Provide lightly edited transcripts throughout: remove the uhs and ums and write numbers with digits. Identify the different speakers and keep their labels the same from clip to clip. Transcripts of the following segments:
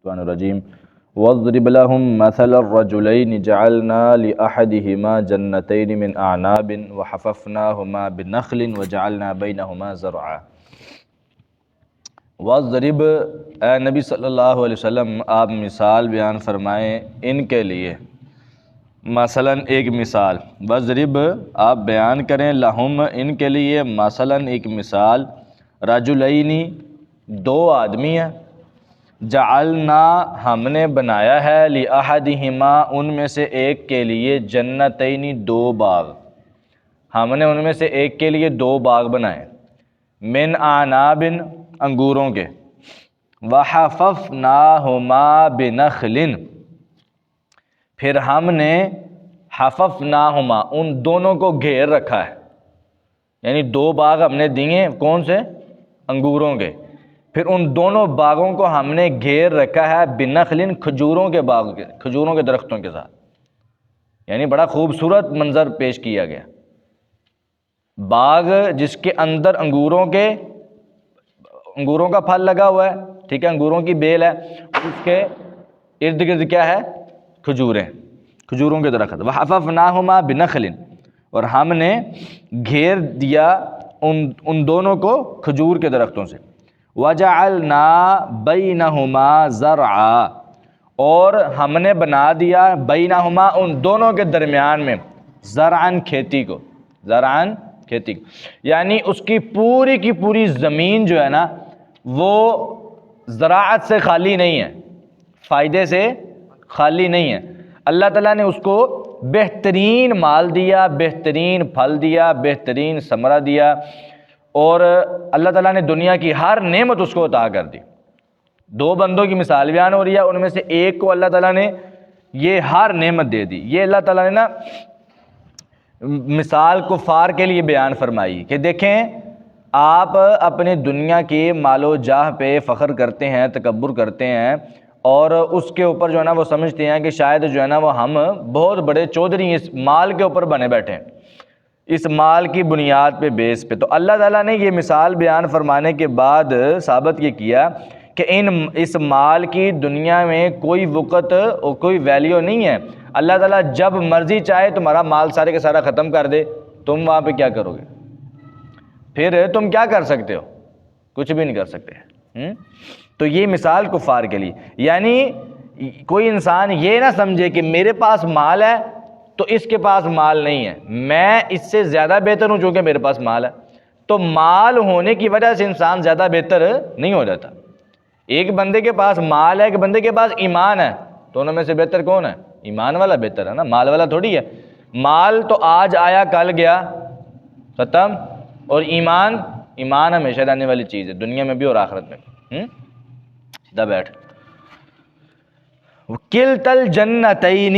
Speaker 1: الشیطان الرجیم واضرب لهم مثل الرجلين جعلنا لأحدهما جنتين من أعناب وحففناهما بنخل وجعلنا بينهما زرعا۔ واضرب، اے نبی صلی اللہ علیہ وسلم آپ مثال بیان فرمائیں ان کے لیے، مثلاً ایک مثال، واضرب آپ بیان کریں، لہم ان کے لیے، مثلاً ایک مثال، رجلینی دو آدمی ہیں، جعلنا ہم نے بنایا ہے، لأحدہما ان میں سے ایک کے لیے، جنتینی دو باغ، ہم نے ان میں سے ایک کے لیے دو باغ بنائے، من اعناب انگوروں کے، وحففناہما بنخل پھر ہم نے حففناہما ان دونوں کو گھیر رکھا ہے، یعنی دو باغ ہم نے دیے، کون سے؟ انگوروں کے، پھر ان دونوں باغوں کو ہم نے گھیر رکھا ہے بنخل کھجوروں کے باغ کے، کھجوروں کے درختوں کے ساتھ، یعنی بڑا خوبصورت منظر پیش کیا گیا، باغ جس کے اندر انگوروں کا پھل لگا ہوا ہے، ٹھیک ہے، انگوروں کی بیل ہے، اس کے ارد گرد کیا ہے؟ کھجوروں کے درخت، وحففناہما بنخل اور ہم نے گھیر دیا ان دونوں کو کھجور کے درختوں سے، وجعلنا بینہما زرعا اور ہم نے بنا دیا بینہما ان دونوں کے درمیان میں زرعن کھیتی کو، زرعن کھیتی کو، یعنی اس کی پوری زمین جو ہے نا وہ زراعت سے خالی نہیں ہے، فائدے سے خالی نہیں ہے، اللہ تعالیٰ نے اس کو بہترین مال دیا، بہترین پھل دیا، بہترین ثمرہ دیا، اور اللہ تعالیٰ نے دنیا کی ہر نعمت اس کو عطا کر دی۔ دو بندوں کی مثال بیان ہو رہی ہے، ان میں سے ایک کو اللہ تعالیٰ نے یہ ہر نعمت دے دی۔ یہ اللہ تعالیٰ نے نا مثال کفار کے لیے بیان فرمائی کہ دیکھیں آپ اپنے دنیا کے مال و جاہ پہ فخر کرتے ہیں، تکبر کرتے ہیں، اور اس کے اوپر جو ہے نا وہ سمجھتے ہیں کہ شاید جو ہے نا وہ ہم بہت بڑے چودھری اس مال کے اوپر بنے بیٹھے ہیں، اس مال کی بنیاد پہ، بیس پہ۔ تو اللہ تعالیٰ نے یہ مثال بیان فرمانے کے بعد ثابت یہ کیا کہ اس مال کی دنیا میں کوئی وقت اور کوئی ویلیو نہیں ہے، اللہ تعالیٰ جب مرضی چاہے تمہارا مال سارے کا سارا ختم کر دے، تم وہاں پہ کیا کرو گے؟ پھر تم کیا کر سکتے ہو؟ کچھ بھی نہیں کر سکتے۔ تو یہ مثال کفار کے لیے، یعنی کوئی انسان یہ نہ سمجھے کہ میرے پاس مال ہے تو اس کے پاس مال نہیں ہے، میں اس سے زیادہ بہتر ہوں چونکہ میرے پاس مال ہے۔ تو مال ہونے کی وجہ سے انسان زیادہ بہتر نہیں ہو جاتا۔ ایک بندے کے پاس مال ہے، ایک بندے کے پاس ایمان ہے، دونوں میں سے بہتر کون ہے؟ ایمان والا بہتر ہے نا، مال والا تھوڑی ہے۔ مال تو آج آیا کل گیا، ختم، اور ایمان ہمیشہ رہنے والی چیز ہے، دنیا میں بھی اور آخرت میں بھی۔ سیدھا بیٹھ۔ کلتا الجنتین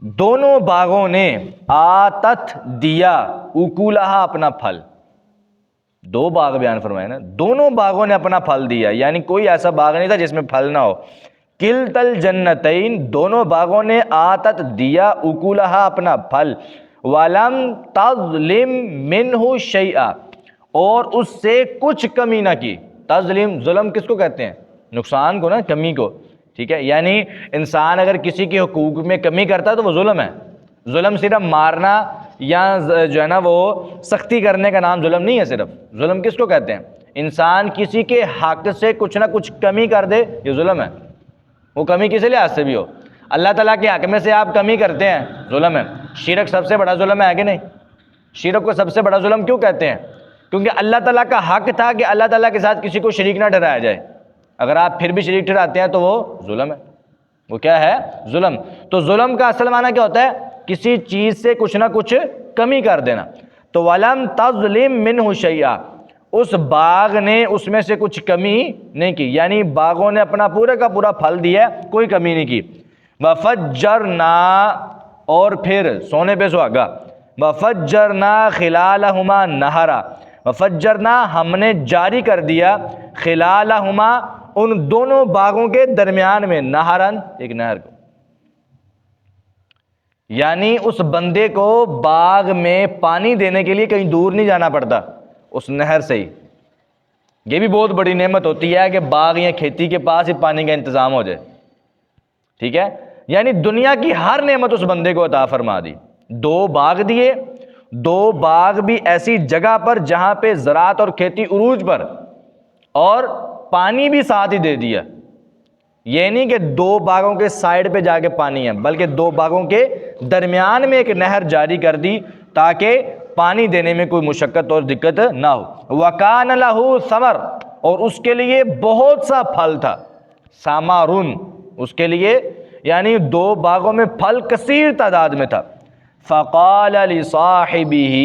Speaker 1: دونوں باغوں نے، آتت دیا، اکولہا اپنا پھل، دو باغ بیان فرمائے نا، دونوں باغوں نے اپنا پھل دیا، یعنی کوئی ایسا باغ نہیں تھا جس میں پھل نہ ہو۔ کلتا الجنتین دونوں باغوں نے، آتت دیا، اکولہا اپنا پھل، ولم تظلم منہ شیئا اور اس سے کچھ کمی نہ کی۔ تظلم، ظلم کس کو کہتے ہیں؟ نقصان کو نا، کمی کو، ٹھیک ہے، یعنی انسان اگر کسی کے حقوق میں کمی کرتا ہے تو وہ ظلم ہے۔ ظلم صرف مارنا یا جو ہے نا وہ سختی کرنے کا نام ظلم نہیں ہے، صرف ظلم کس کو کہتے ہیں؟ انسان کسی کے حق سے کچھ نہ کچھ کمی کر دے، یہ ظلم ہے، وہ کمی کسی لحاظ سے بھی ہو۔ اللہ تعالیٰ کے حق میں سے آپ کمی کرتے ہیں، ظلم ہے۔ شرک سب سے بڑا ظلم ہے کہ نہیں؟ شرک کو سب سے بڑا ظلم کیوں کہتے ہیں؟ کیونکہ اللہ تعالیٰ کا حق تھا کہ اللہ تعالیٰ کے ساتھ کسی کو شریک نہ ٹھہرایا جائے، اگر آپ پھر بھی شریک ٹھہراتے ہیں تو وہ ظلم ہے۔ وہ کیا ہے؟ ظلم۔ تو ظلم کا اصل معنی کیا ہوتا ہے؟ کسی چیز سے کچھ نہ کچھ کمی کر دینا۔ تو وَلَمْ تَظْلِمْ مِنْهُ شَيْئًا اس باغ نے اس میں سے کچھ کمی نہیں کی، یعنی باغوں نے اپنا پورا کا پورا پھل دیا، کوئی کمی نہیں کی۔ وَفَجَّرْنَا اور پھر سونے پہ سہاگا، وَفَجَّرْنَا خِلَالَهُمَا نَهَرًا وَفَجَّرْنَا ہم نے جاری کر دیا، خِلَالَهُمَا ان دونوں باغوں کے درمیان میں، نہرن ایک نہر کو، یعنی اس بندے کو باغ میں پانی دینے کے لیے کہیں دور نہیں جانا پڑتا، اس نہر سے ہی یہ بھی بہت بڑی نعمت ہوتی ہے کہ باغ یا کھیتی کے پاس ہی پانی کا انتظام ہو جائے، ٹھیک ہے، یعنی دنیا کی ہر نعمت اس بندے کو عطا فرما دی. 2 باغ دیے، 2 باغ بھی ایسی جگہ پر جہاں پہ زراعت اور کھیتی عروج پر، اور پانی بھی ساتھ ہی دے دیا. یہ نہیں کہ 2 باغوں کے سائڈ پہ جا کے پانی ہے، بلکہ 2 باغوں کے درمیان میں ایک نہر جاری کر دی تاکہ پانی دینے میں کوئی مشقت اور دقت نہ ہو. وَكَانَ لَهُ ثَمَرٌ، اور اس کے لیے بہت سا پھل تھا. ثمرٌ اس کے لیے یعنی 2 باغوں میں پھل کثیر تعداد میں تھا. فَقَالَ لِصَاحِبِهِ،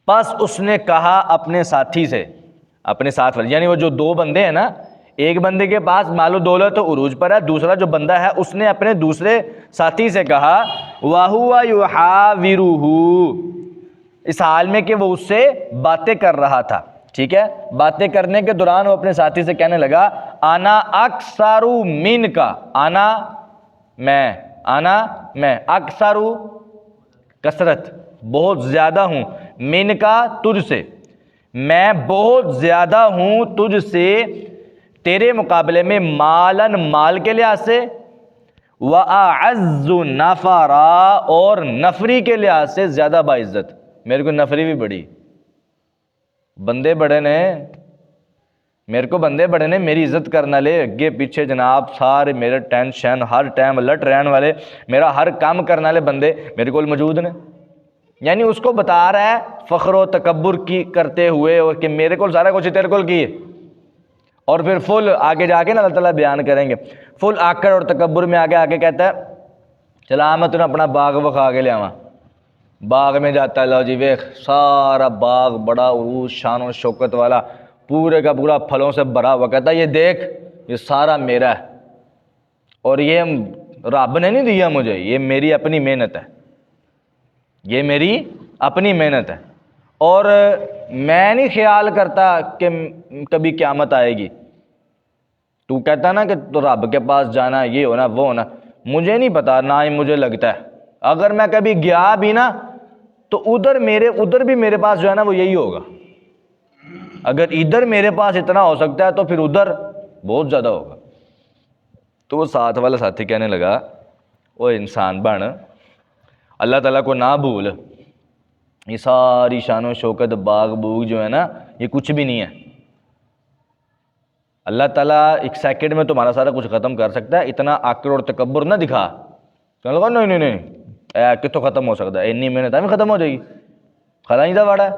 Speaker 1: پس اس نے کہا اپنے ساتھی سے، اپنے ساتھ والے، یعنی وہ جو 2 بندے ہیں نا، ایک بندے کے پاس مال و دولت عروج پر ہے، دوسرا جو بندہ ہے اس نے اپنے دوسرے ساتھی سے کہا وَهُوَ يُحَاوِرُهُ، اس حال میں کہ وہ اس سے باتیں کر رہا تھا. ٹھیک ہے، باتیں کرنے کے دوران وہ اپنے ساتھی سے کہنے لگا انا اکثر من کا، انا میں، اکثر کثرت بہت زیادہ ہوں، من کا تجھ سے، میں بہت زیادہ ہوں تجھ سے تیرے مقابلے میں، مالن مال کے لحاظ سے، وَأَعَزُّ نَفَرًا اور نفری کے لحاظ سے زیادہ باعزت. میرے کو نفری بھی بڑی، بندے بڑے نے، میرے کو بندے بڑے نے میری عزت کرنا لے، اگے پیچھے جناب سارے میرے ٹینشن ہر ٹائم الرٹ رہن والے، میرا ہر کام کرنے والے بندے میرے کو موجود نے. یعنی اس کو بتا رہا ہے فخر و تکبر کی کرتے ہوئے، اور کہ میرے کو سارا کچھ تیرے کو کی ہے. اور پھر فل آگے جا کے نا اللہ تعالیٰ بیان کریں گے، فل آکڑ اور تکبر میں آگے کہتا ہے چلا میں تمہیں اپنا باغ بکھا کے لے آواں. باغ میں جاتا ہے، لو جی ویخ سارا باغ بڑا عروج شان و شوکت والا، پورے کا پورا پھلوں سے بھرا ہوا. کہتا ہے یہ دیکھ یہ سارا میرا ہے، اور یہ رب نے نہیں دیا مجھے، یہ میری اپنی محنت ہے، یہ میری اپنی محنت ہے، اور میں نہیں خیال کرتا کہ کبھی قیامت آئے گی. تو کہتا نا کہ تو رب کے پاس جانا، یہ ہونا وہ ہونا، مجھے نہیں پتا، نہ ہی مجھے لگتا ہے. اگر میں کبھی گیا بھی نا تو ادھر بھی میرے پاس جو ہے نا وہ یہی ہوگا. اگر ادھر میرے پاس اتنا ہو سکتا ہے تو پھر ادھر بہت زیادہ ہوگا. تو وہ ساتھ والا ساتھی کہنے لگا وہ انسان بن، اللہ تعالیٰ کو نہ بھول، یہ ساری شان و شوکت باغ بوگ جو ہے نا یہ کچھ بھی نہیں ہے. اللہ تعالیٰ 1 سیکنڈ میں تمہارا سارا کچھ ختم کر سکتا ہے. اتنا آکڑ اور تکبر نہ دکھا. کہنے لگا نہیں کتوں ختم ہو سکتا ہے، اتنی محنت ہمیں ختم ہو جائے گی، خدا نہیں تھا واڑا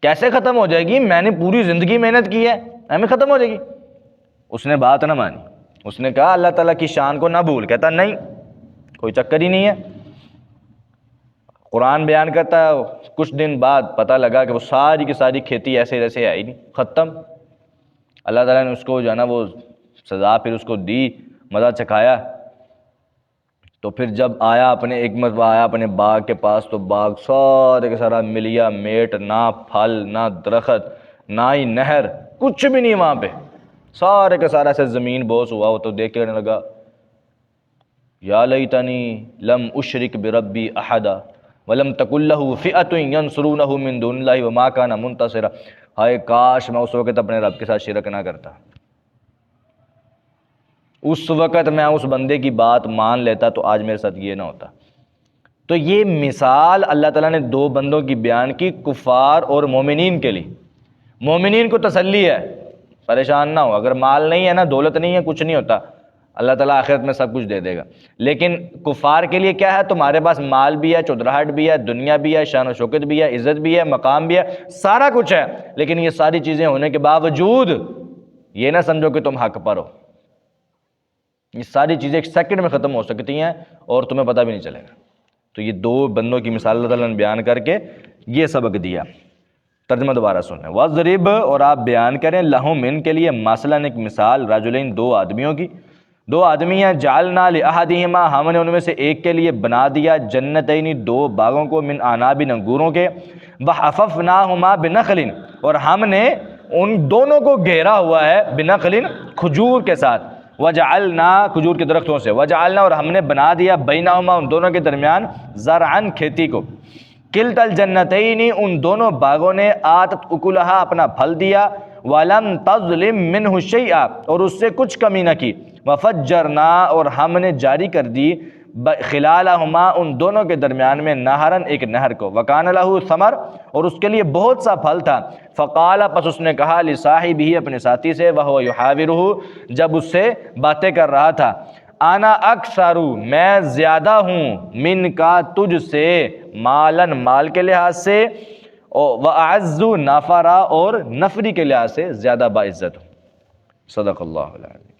Speaker 1: کیسے ختم ہو جائے گی، میں نے پوری زندگی محنت کی ہے، ہمیں ختم ہو جائے گی. اس نے بات نہ مانی، اس نے کہا اللہ تعالیٰ کی شان کو نہ بھول. کہتا نہیں کوئی چکر ہی نہیں ہے. قرآن بیان کرتا ہے کچھ دن بعد پتہ لگا کہ وہ ساری کی ساری کھیتی ایسے جیسے آئی نہیں، ختم. اللہ تعالیٰ نے اس کو جو ہے نا وہ سزا پھر اس کو دی، مزہ چکھایا. تو پھر جب آیا ایک مرتبہ آیا اپنے باغ کے پاس، تو باغ سارے کا سارا ملیا میٹ، نہ پھل نہ درخت نہ ہی نہر، کچھ بھی نہیں وہاں پہ، سارے کا سارا ایسے زمین بوس ہوا. وہ تو دیکھ کے کہنے لگا یا لیتنی لم اشرک بربی احدا ولم تکن لہ فئۃ ینصرونہ من دون اللہ وما کان منتصرا. ہائے کاش میں اس وقت اپنے رب کے ساتھ شرک نہ کرتا، اس وقت میں اس بندے کی بات مان لیتا تو آج میرے ساتھ یہ نہ ہوتا. تو یہ مثال اللہ تعالیٰ نے 2 بندوں کی بیان کی، کفار اور مومنین کے لیے. مومنین کو تسلی ہے، پریشان نہ ہو، اگر مال نہیں ہے نا، دولت نہیں ہے، کچھ نہیں ہوتا، اللہ تعالیٰ آخرت میں سب کچھ دے دے گا. لیکن کفار کے لیے کیا ہے، تمہارے پاس مال بھی ہے، چودراہٹ بھی ہے، دنیا بھی ہے، شان و شوکت بھی ہے، عزت بھی ہے، مقام بھی ہے، سارا کچھ ہے، لیکن یہ ساری چیزیں ہونے کے باوجود یہ نہ سمجھو کہ تم حق پر ہو. یہ ساری چیزیں 1 سیکنڈ میں ختم ہو سکتی ہیں اور تمہیں پتہ بھی نہیں چلے گا. تو یہ 2 بندوں کی مثال اللہ تعالیٰ نے بیان کر کے یہ سبق دیا. ترجمہ دوبارہ سنیں. وَضْرِبْ اور آپ بیان کریں، لَهُمْ ان کے لیے، مثلاً ایک مثال، رجلین 2 آدمیوں کی، 2 آدمی ہیں، جعلنا لأحدہما ہم نے ان میں سے ایک کے لیے بنا دیا، جنتین 2 باغوں کو، من اعناب انگوروں کے، وحففناہما بنخل اور ہم نے ان دونوں کو گھیرا ہوا ہے، بنخل کھجور کے ساتھ، وجعلنا کھجور کے درختوں سے، وجعلنا اور ہم نے بنا دیا، بینہما ان دونوں کے درمیان، زرعن کھیتی کو، کلتا الجنتین ان دونوں باغوں نے آتت اکلہا اپنا پھل دیا، ولم تظلم منہ شیئا اور اس سے کچھ کمی نہ کی، وفجرنا اور ہم نے جاری کر دی خلالہما ان دونوں کے درمیان میں نہرن ایک نہر کو، وکان لہ ثمر اور اس کے لیے بہت سا پھل تھا، فقال پس اس نے کہا لصاحبہ اپنے ساتھی سے، وہو یحاورہ جب اس سے باتیں کر رہا تھا، انا اکثر میں زیادہ ہوں من کا تجھ سے، مالن مال کے لحاظ سے، واعز نافرا اور نفری کے لحاظ سے زیادہ باعزت ہوں۔ صدق اللہ العظیم۔